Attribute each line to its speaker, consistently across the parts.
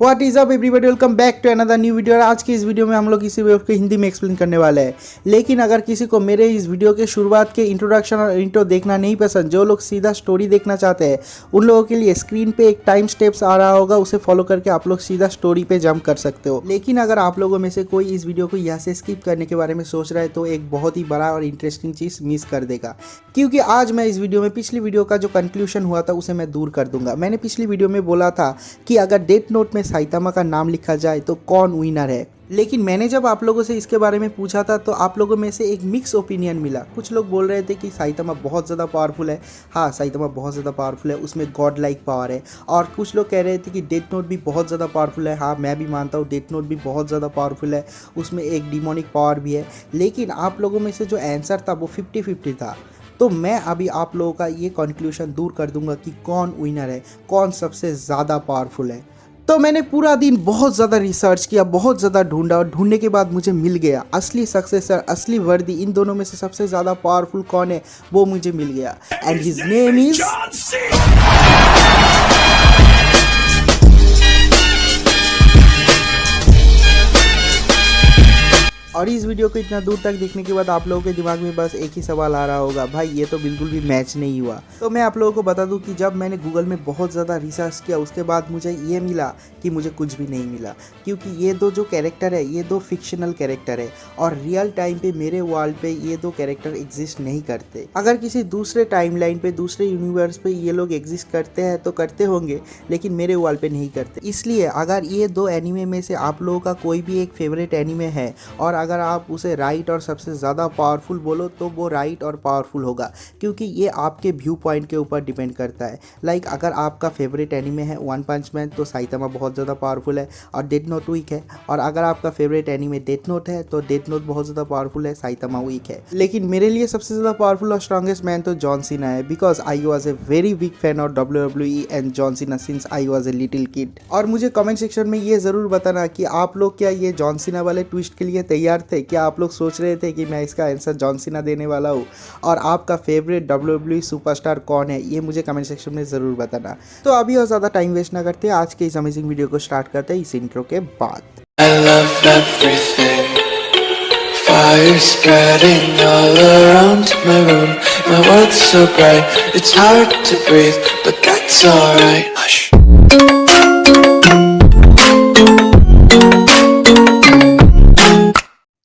Speaker 1: What is up everybody, welcome back to another new video. आज की इस video में हम लोग इसी वीडियो को हिंदी में एक्सप्लेन करने वाले हैं। लेकिन अगर किसी को मेरे इस वीडियो के शुरुआत के इंट्रोडक्शन और इंट्रो देखना नहीं पसंद, जो लोग सीधा स्टोरी देखना चाहते हैं, उन लोगों के लिए स्क्रीन पे एक टाइम स्टेप्स आ रहा होगा, उसे फॉलो करके आप लोग सीधा स्टोरी पे जंप कर सकते हो। लेकिन अगर आप लोगों में से कोई इस वीडियो को यहाँ से स्किप करने के बारे में सोच रहा है तो एक बहुत ही बड़ा और इंटरेस्टिंग चीज़ मिस कर देगा, क्योंकि आज मैं इस वीडियो में पिछली वीडियो का जो कंक्लूजन हुआ था उसे मैं दूर कर दूंगा। मैंने पिछली वीडियो में बोला था कि अगर डेथ नोट में साइतामा का नाम लिखा जाए तो कौन विनर है, लेकिन मैंने जब आप लोगों से इसके बारे में पूछा था तो आप लोगों में से एक मिक्स ओपिनियन मिला। कुछ लोग बोल रहे थे कि साइतामा बहुत ज़्यादा पावरफुल है। हाँ, साइतामा बहुत ज़्यादा पावरफुल है, उसमें गॉड लाइक पावर है। और कुछ लोग कह रहे थे कि डेथ नोट भी बहुत ज़्यादा पावरफुल है। हाँ, मैं भी मानता हूँ डेथ नोट भी बहुत ज़्यादा पावरफुल है, उसमें एक डिमोनिक पावर भी है। लेकिन आप लोगों में से जो आंसर था वो 50-50 था। तो मैं अभी आप लोगों का ये कंक्लूजन दूर कर दूंगा कि कौन विनर है, कौन सबसे ज़्यादा पावरफुल है। तो मैंने पूरा दिन बहुत ज़्यादा रिसर्च किया, बहुत ज़्यादा ढूंढा और ढूंढने के बाद मुझे मिल गया असली सक्सेसर, असली वर्दी। इन दोनों में से सबसे ज़्यादा पावरफुल कौन है वो मुझे मिल गया, एंड हिज नेम इज और इस वीडियो को इतना दूर तक देखने के बाद आप लोगों के दिमाग में बस एक ही सवाल आ रहा होगा, भाई ये तो बिल्कुल भी मैच नहीं हुआ। तो मैं आप लोगों को बता दूं कि जब मैंने गूगल में बहुत ज़्यादा रिसर्च किया उसके बाद मुझे ये मिला कि मुझे कुछ भी नहीं मिला, क्योंकि ये दो जो कैरेक्टर है ये दो फिक्शनल कैरेक्टर है और रियल टाइम पे मेरे वर्ल्ड पे ये दो कैरेक्टर एग्जिस्ट नहीं करते। अगर किसी दूसरे टाइमलाइन पे, दूसरे यूनिवर्स पे ये लोग एग्जिस्ट करते हैं तो करते होंगे, लेकिन मेरे वर्ल्ड पे नहीं करते। इसलिए अगर ये दो एनिमे में से आप लोगों का कोई भी एक फेवरेट एनिमे है और अगर आप उसे राइट और सबसे ज़्यादा पावरफुल बोलो तो वो राइट और पावरफुल होगा, क्योंकि ये आपके व्यू पॉइंट के ऊपर डिपेंड करता है। लाइक अगर आपका फेवरेट एनिमे है वन पंच मैन तो साइतामा बहुत ज़्यादा पावरफुल है और डेथ नोट वीक है। और अगर आपका फेवरेट एनिमे डेथ नोट है तो डेथ नोट बहुत ज़्यादा पावरफुल है, साइतामा वीक है। लेकिन मेरे लिए सबसे ज़्यादा पावरफुल और स्ट्रॉन्गेस्ट मैन तो जॉन सीना है, because I was a very big fan of WWE and John Cena since I was a little kid. और मुझे कमेंट सेक्शन में ये ज़रूर बताना कि आप लोग क्या ये जॉन सीना वाले ट्विस्ट के लिए तैयार थे। क्या आप लोग सोच रहे थे कि मैं इसका आंसर जॉन सीना देने वाला हूँ? और आपका फेवरेट WWE सुपरस्टार कौन है ये मुझे कमेंट सेक्शन में ज़रूर बताना। तो अभी और ज़्यादा टाइम वेस्ट ना करते आज के इस अमेजिंग वीडियो को स्टार्ट करते हैं इस इंट्रो के बाद।
Speaker 2: I love everything. Fire spreading all around my room. My world's so bright, it's hard to breathe, but that's alright. Hush.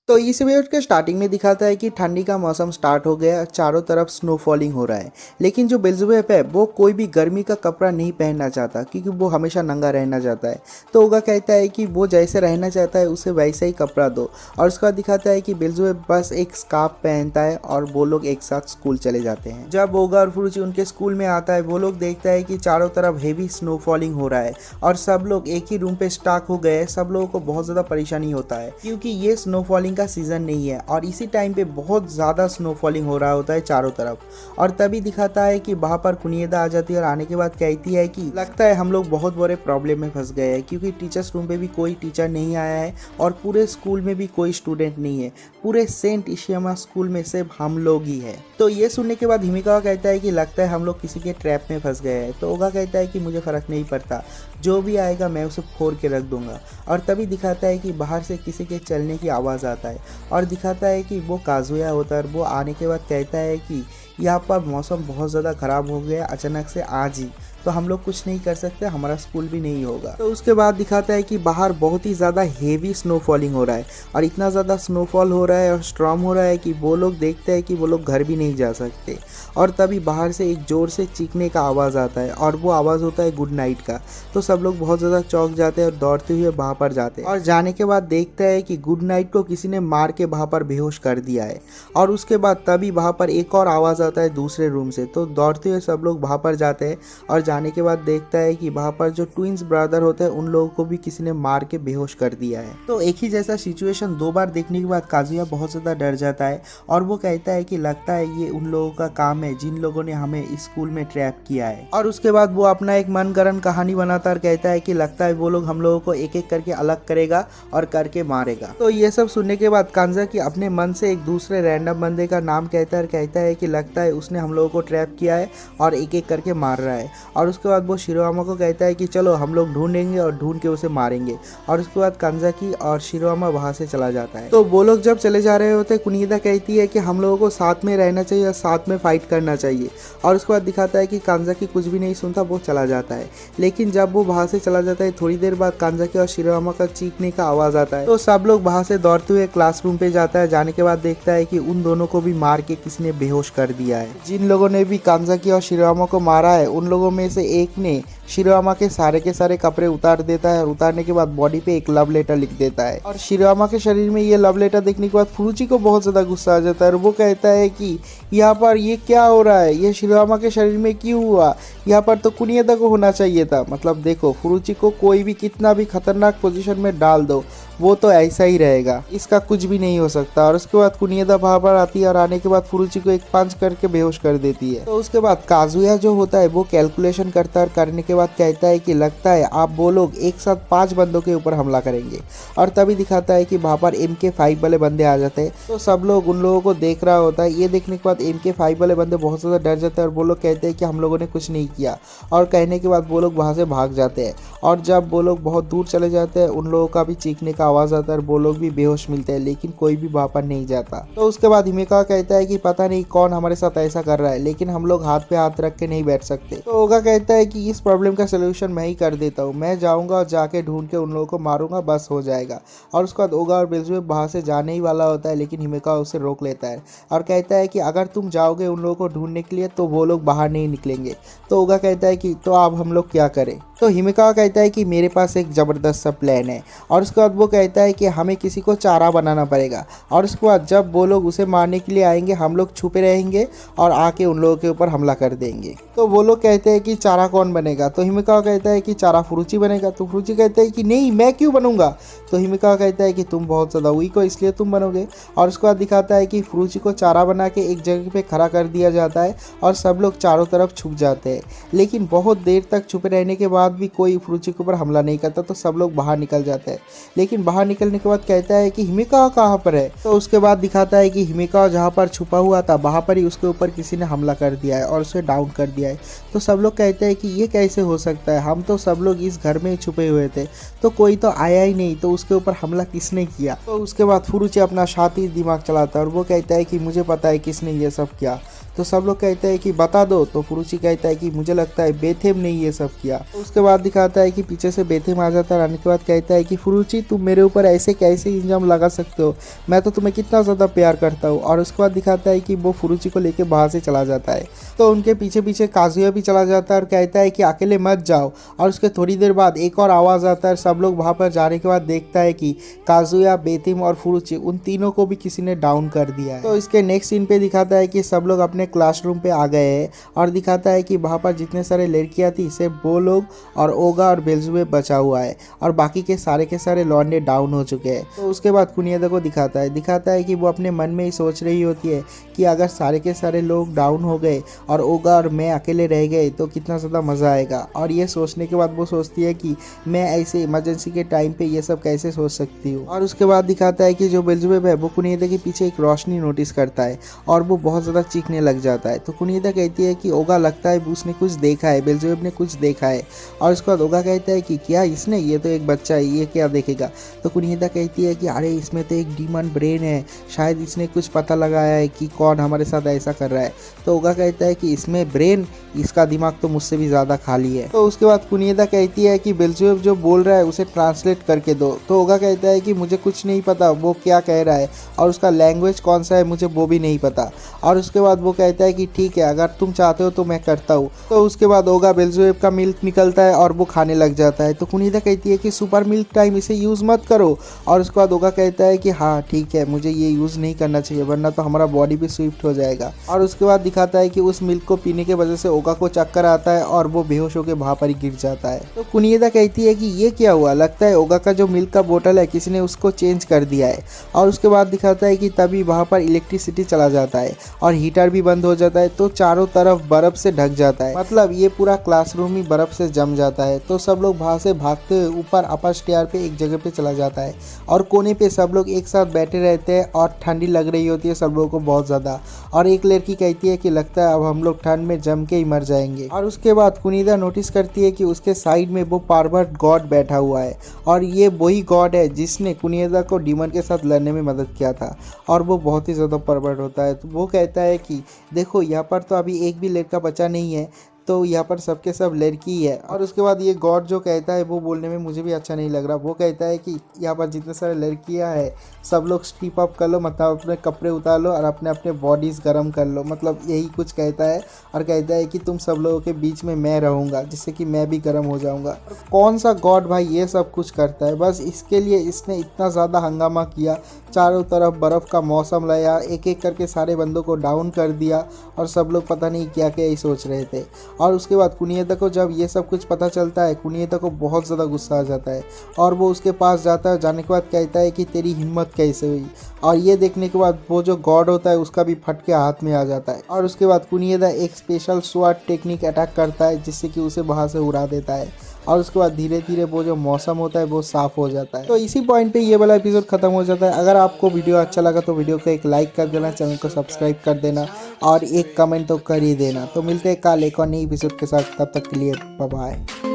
Speaker 1: तो इस वीडियो के स्टार्टिंग में दिखाता है कि ठंडी का मौसम स्टार्ट हो गया, चारों तरफ स्नो फॉलिंग हो रहा है। लेकिन जो बेल्ज़ेबुब है वो कोई भी गर्मी का कपड़ा नहीं पहनना चाहता, क्योंकि वो हमेशा नंगा रहना चाहता है। तो ओगा कहता है कि वो जैसे रहना चाहता है उसे वैसा ही कपड़ा दो। और उसके बाद दिखाता है कि बेल्ज़ेबुब बस एक स्कार्फ पहनता है और वो लोग एक साथ स्कूल चले जाते हैं। जब ओगा और फुरुची उनके स्कूल में आता है वो लोग देखता है कि चारों तरफ हेवी स्नो फॉलिंग हो रहा है और सब लोग एक ही रूम पे स्टक हो गए। सब लोगों को बहुत ज़्यादा परेशानी होता है, क्योंकि ये स्नो फॉलिंग सीजन नहीं है और इसी टाइम पे बहुत ज़्यादा स्नोफॉलिंग हो रहा होता है चारों तरफ। और तभी दिखाता है कि वहाँ पर कुनिएदा आ जाती है और आने के बाद कहती है कि लगता है हम लोग बहुत बड़े प्रॉब्लम में फंस गए हैं, क्योंकि टीचर्स रूम पे भी कोई टीचर नहीं आया है और पूरे स्कूल में भी कोई स्टूडेंट नहीं है। पूरे सेंट इशियामा स्कूल में सिर्फ हम लोग ही है। तो ये सुनने के बाद हिमिकावा कहता है कि लगता है हम लोग किसी के ट्रैप में फंस गए हैं। तो ओगा कहता है कि मुझे फ़र्क नहीं पड़ता, जो भी आएगा मैं उसे फोड़ के रख दूंगा। और तभी दिखाता है कि बाहर से किसी के चलने की आवाज़ आता है और दिखाता है कि वो काजुया होता है। और वो आने के बाद कहता है कि यहाँ पर मौसम बहुत ज़्यादा ख़राब हो गया अचानक से आज ही, तो हम लोग कुछ नहीं कर सकते, हमारा स्कूल भी नहीं होगा। तो उसके बाद दिखाता है कि बाहर बहुत ही ज़्यादा हेवी स्नोफॉलिंग हो रहा है और इतना ज़्यादा स्नोफॉल हो रहा है और स्ट्रॉन्ग हो रहा है कि वो लोग देखते हैं कि वो लोग घर भी नहीं जा सकते। और तभी बाहर से एक ज़ोर से चीखने का आवाज़ आता है और वो आवाज़ होता है गुड नाइट का। तो सब लोग बहुत ज़्यादा चौंक जाते हैं और दौड़ते हुए वहाँ पर जाते हैं और जाने के बाद देखते हैं कि गुड नाइट को किसी ने मार के वहाँ पर बेहोश कर दिया है। और उसके बाद तभी वहाँ पर एक और आवाज़ आता है दूसरे रूम से। तो दौड़ते हुए सब लोग वहाँ पर जाते हैं और जाने के बाद देखता है कि वहाँ पर जो ट्विंस ब्रदर होते हैं उन लोगों को भी किसी ने मार के बेहोश कर दिया है। तो एक ही जैसा सिचुएशन दो बार देखने के बाद काजुया बहुत ज़्यादा डर जाता है और वो कहता है कि लगता है ये उन लोगों का काम है जिन लोगों ने हमें इस स्कूल में ट्रैप किया है। और उसके बाद वो अपना एक मनगढ़ंत कहानी बनाता और कहता है कि लगता है वो लोग हम लोगों को एक एक करके अलग करेगा और करके मारेगा। तो ये सब सुनने के बाद कांजाकी अपने मन से एक दूसरे रैंडम बंदे का नाम कहता है और कहता है कि लगता है उसने हम लोगों को ट्रैप किया है और एक एक करके मार रहा है। और उसके बाद वो शिरोआमा को कहता है कि चलो हम लोग ढूंढेंगे और ढूंढ के उसे मारेंगे। और उसके बाद कांजाकी और शिरोआमा वहां से चला जाता है। तो वो लोग जब चले जा रहे होते कुनीदा कहती है कि हम लोगों को साथ में रहना चाहिए और साथ में फाइट करना चाहिए। और उसके बाद दिखाता है कि कांजाकी कुछ भी नहीं सुनता, वो चला जाता है। लेकिन जब वो वहां से चला जाता है थोड़ी देर बाद कांजाकी और शिरोआमा का चीखने का आवाज आता है। तो सब लोग वहां से दौड़ते हुए क्लासरूम पे जाता है। जाने के बाद देखता है कि उन दोनों को भी मार के किसी ने बेहोश कर दिया है। जिन लोगों ने भी कांजाकी और शिरोआमा को मारा है उन लोगों में से एक ने शिरोआमा के सारे कपड़े उतार देता है और उतारने के बाद बॉडी पे एक लव लेटर लिख देता है। और शिरोआमा के शरीर में ये लव लेटर देखने के बाद फुरुची को बहुत ज़्यादा गुस्सा आ जाता है और वो कहता है कि यहाँ पर ये क्या हो रहा है, ये शिरोआमा के शरीर में क्यों हुआ, यहाँ पर तो कुनिएदा को होना चाहिए था। मतलब देखो, फुरुची को कोई भी कितना भी खतरनाक पोजीशन में डाल दो वो तो ऐसा ही रहेगा, इसका कुछ भी नहीं हो सकता। और उसके बाद कुनिएदा वहाँ पर आती है और आने के बाद फुरुची को एक पंच करके बेहोश कर देती है। तो उसके बाद काजुया जो होता है वो कैलकुलेशन करता है और करने के बाद कहता है कि लगता है आप वो लोग एक साथ 5 बंदों के ऊपर हमला करेंगे। और तभी दिखाता है कि वहाँ पर MK5 वाले बंदे आ जाते हैं। तो सब लोग उन लोगों को देख रहा होता है। ये देखने के बाद MK5 वाले बंदे बहुत ज़्यादा डर जाते हैं और वो लोग कहते हैं कि हम लोगों ने कुछ नहीं किया। और कहने के बाद वो लोग वहाँ से भाग जाते हैं। और जब वो लोग बहुत दूर चले जाते हैं उन लोगों का भी चीखने का आवाज़ आता है और वो लोग भी बेहोश मिलते हैं, लेकिन कोई भी वहाँ पर नहीं जाता। तो उसके बाद हिमेका कहता है कि पता नहीं कौन हमारे साथ ऐसा कर रहा है, लेकिन हम लोग हाथ पे हाथ रख के नहीं बैठ सकते। तो ओगा कहता है कि इस प्रॉब्लम का सोल्यूशन मैं ही कर देता हूँ, मैं जाऊँगा और जाके ढूंढ के उन लोगों को मारूंगा, बस हो जाएगा। और उसके बाद ओगा और बेल्जुए वहाँ से जाने ही वाला होता है, लेकिन हिमेका उसे रोक लेता है और कहता है कि अगर तुम जाओगे उन लोगों को ढूंढने के लिए तो वो लोग बाहर नहीं निकलेंगे। तो ओगा कहता है कि तो अब हम लोग क्या करें। तो हिमेका कहता है कि मेरे पास एक ज़बरदस्त सा प्लान है। और उसके बाद वो कहता है कि हमें किसी को चारा बनाना पड़ेगा। और उसके बाद जब वो लोग उसे मारने के लिए आएंगे हम लोग छुपे रहेंगे और आके उन लोगों के ऊपर हमला कर देंगे। तो वो लोग कहते हैं कि चारा कौन बनेगा। तो हिमेका कहता है कि चारा फुरुची बनेगा। तो फुरुची कहता है कि नहीं, मैं क्यों बनूंगा। तो हिमेका कहता है कि तुम बहुत ज़्यादा वीक हो इसलिए तुम बनोगे। और उसके बाद दिखाता है कि फुरुची को चारा बना के एक जगह पे खड़ा कर दिया जाता है और सब लोग चारों तरफ छुप जाते हैं। लेकिन बहुत देर तक छुपे रहने के बाद भी कोई फुरुची के ऊपर हमला नहीं करता। तो सब लोग बाहर निकल जाते हैं। लेकिन बाहर निकलने के बाद कहता है कि हिमेका कहाँ पर है। तो उसके बाद दिखाता है कि हिमेका जहाँ पर छुपा हुआ था वहाँ पर ही उसके ऊपर किसी ने हमला कर दिया है और उसे डाउन कर दिया है। तो सब लोग कहते हैं कि ये कैसे हो सकता है, हम तो सब लोग इस घर में ही छुपे हुए थे, तो कोई तो आया ही नहीं, तो उसके ऊपर हमला किसने किया। तो उसके बाद फुरुची अपना शातिर दिमाग चलाता है और वो कहता है कि मुझे पता है किसने ये सब किया। तो सब लोग कहते हैं कि बता दो। तो फुरुची कहता है कि मुझे लगता है बेथेम ने ये सब किया। तो उसके बाद दिखाता है कि पीछे से बेथेम आ जाता है। आने के बाद कहता है कि फुरुची तुम मेरे ऊपर ऐसे कैसे इल्जाम लगा सकते हो, मैं तो तुम्हें कितना ज़्यादा प्यार करता हूँ। और उसके बाद दिखाता है कि वो फुरुची को लेके बाहर से चला जाता है। तो उनके पीछे पीछे काजुया भी चला जाता है और कहता है कि अकेले मत जाओ। और उसके थोड़ी देर बाद एक और आवाज़ आता है। सब लोग वहाँ पर जाने के बाद देखता है कि काजुया, बेथेम और फुरुची उन तीनों को भी किसी ने डाउन कर दिया है। तो इसके नेक्स्ट सीन पे दिखाता है कि सब लोग अपने क्लासरूम पे आ गए हैं और दिखाता है कि वहाँ पर जितने सारे लड़कियाँ थी सिर्फ वो लोग और ओगा और बेल्जुए बचा हुआ है और बाकी के सारे लौंडे डाउन हो चुके हैं। तो उसके बाद कुनिएदा को दिखाता है कि वो अपने मन में ही सोच रही होती है कि अगर सारे के सारे लोग डाउन हो गए और ओगा और मैं अकेले रह गए तो कितना ज़्यादा मज़ा आएगा। और ये सोचने के बाद वो सोचती है कि मैं ऐसे इमरजेंसी के टाइम पे ये सब कैसे सोच सकती हूँ। और उसके बाद दिखाता है कि जो बेल्जुए है वो कुनिएदा के पीछे एक रोशनी नोटिस करता है और वो बहुत ज़्यादा चीखने लग जाता है। तो कुनिएदा कहती है कि ओगा लगता है उसने कुछ देखा है, बेल्जुए ने कुछ देखा है। और उसके बाद ओगा कहता है कि क्या इसने, ये तो एक बच्चा है, ये क्या देखेगा। तो कुनिएदा कहती है कि अरे इसमें तो एक डीमन ब्रेन है, शायद इसने कुछ पता लगाया है कि कौन हमारे साथ ऐसा कर रहा है। तो ओगा कहता है कि इसमें ब्रेन, इसका दिमाग तो मुझसे भी ज़्यादा खाली है। तो उसके बाद कुनिएदा कहती है कि बेल्जुए जो बोल रहा है उसे ट्रांसलेट करके दो। तो ओगा कहता है कि मुझे कुछ नहीं पता वो क्या कह रहा है और उसका लैंग्वेज कौन सा है मुझे वो भी नहीं पता। और उसके बाद वो कहता है कि ठीक है, अगर तुम चाहते हो तो मैं करता हूँ। तो उसके बाद ओगा बेल्जुए का मिल्क निकलता है और वो खाने लग जाता है। तो कुनिएदा कहती है कि सुपर मिल्क टाइम, इसे यूज़ मत करो। और उसके बाद ओगा कहता है कि हाँ ठीक है, मुझे ये यूज़ नहीं करना चाहिए वरना तो हमारा बॉडी भी स्विफ्ट हो जाएगा। और उसके बाद दिखाता है कि उस मिल्क को पीने की वजह से ओगा को चक्कर आता है और वो बेहोश होकर वहाँ पर ही गिर जाता है। तो कुनिएदा कहती है कि ये क्या हुआ, लगता है ओगा का जो मिल्क का बोतल है किसी ने उसको चेंज कर दिया है। और उसके बाद दिखाता है कि तभी वहाँ पर इलेक्ट्रिसिटी चला जाता है और हीटर भी बंद हो जाता है तो चारों तरफ बर्फ से ढक जाता है, मतलब ये पूरा क्लासरूम ही बर्फ से जम जाता है। तो सब लोग वहाँ से भागते हुए ऊपर अपर स्टेयर पे एक जगह पे चला जाता है और कोने पे सब लोग एक साथ बैठे रहते हैं और ठंडी लग रही होती है सब लोगों को बहुत ज़्यादा। और एक लड़की कहती है कि लगता है अब हम लोग ठंड में जम के ही मर जाएंगे। और उसके बाद कुनीदा नोटिस करती है कि उसके साइड में वो पार्वर्ट गॉड बैठा हुआ है और ये वही गॉड है जिसने कुनीदा को डीमन के साथ लड़ने में मदद किया था और वो बहुत ही ज़्यादा परवर्ट होता है। तो वो कहता है कि देखो यहाँ पर तो अभी एक भी लड़का बचा नहीं है, तो यहाँ पर सबके सब लड़की ही है। और उसके बाद ये गॉड जो कहता है वो बोलने में मुझे भी अच्छा नहीं लग रहा। वो कहता है कि यहाँ पर जितने सारे लड़कियाँ हैं सब लोग स्ट्रिप अप कर लो, मतलब अपने कपड़े उतार लो और अपने अपने बॉडीज़ गर्म कर लो, मतलब यही कुछ कहता है। और कहता है कि तुम सब लोगों के बीच में मैं रहूँगा जिससे कि मैं भी गर्म हो जाऊँगा। कौन सा गॉड भाई ये सब कुछ करता है, बस इसके लिए इसने इतना ज़्यादा हंगामा किया, चारों तरफ बर्फ़ का मौसम लाया, एक एक करके सारे बंदों को डाउन कर दिया और सब लोग पता नहीं क्या क्या ही सोच रहे थे। और उसके बाद कुनिएदा को जब ये सब कुछ पता चलता है, कुनिएदा को बहुत ज़्यादा गुस्सा आ जाता है और वो उसके पास जाता है। जाने के बाद कहता है कि तेरी हिम्मत कैसे हुई। और ये देखने के बाद वो जो गॉड होता है उसका भी फट के हाथ में आ जाता है। और उसके बाद कुनिएदा एक स्पेशल स्वॉर्ड टेक्निक अटैक करता है जिससे कि उसे वहाँ से उड़ा देता है। और उसके बाद धीरे धीरे वो जो मौसम होता है वो साफ़ हो जाता है। तो इसी पॉइंट पे ये वाला एपिसोड खत्म हो जाता है। अगर आपको वीडियो अच्छा लगा तो वीडियो को एक लाइक कर देना, चैनल को सब्सक्राइब कर देना और एक कमेंट तो कर ही देना। तो मिलते हैं कल एक और नई एपिसोड के साथ, तब तक के लिए बाय बाय।